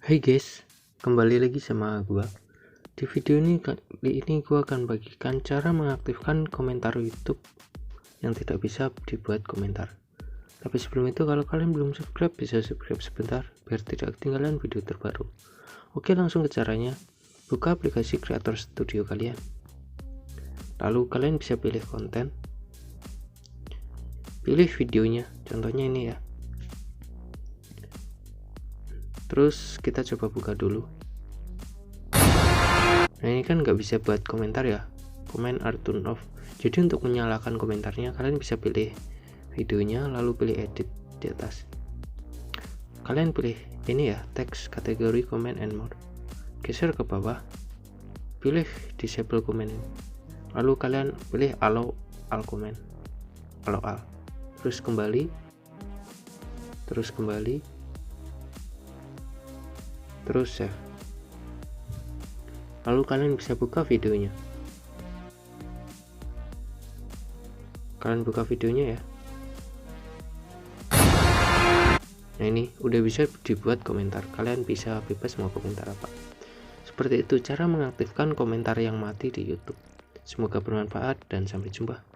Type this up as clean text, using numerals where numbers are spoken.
Hai guys, kembali lagi sama gua. Di video ini kali ini gua akan bagikan cara mengaktifkan komentar YouTube yang tidak bisa dibuat komentar. Tapi sebelum itu, kalau kalian belum subscribe, bisa subscribe sebentar biar tidak ketinggalan video terbaru. Oke, langsung ke caranya. Buka aplikasi Creator Studio kalian. Lalu kalian bisa pilih konten. Pilih videonya, contohnya ini ya. Terus kita coba buka dulu. Nah, ini kan nggak bisa buat komentar ya, comment are turned off. Jadi untuk menyalakan komentarnya, kalian bisa pilih videonya lalu pilih edit di atas. Kalian pilih ini ya, text, kategori, comment and more. Geser ke bawah, pilih disable comment, lalu kalian pilih allow all comment, allow all. Terus kembali, terus save. Lalu kalian bisa buka videonya. Kalian buka videonya ya. Nah, ini udah bisa dibuat komentar. Kalian bisa bebas mau komentar apa. Seperti itu cara mengaktifkan komentar yang mati di YouTube. Semoga bermanfaat dan sampai jumpa.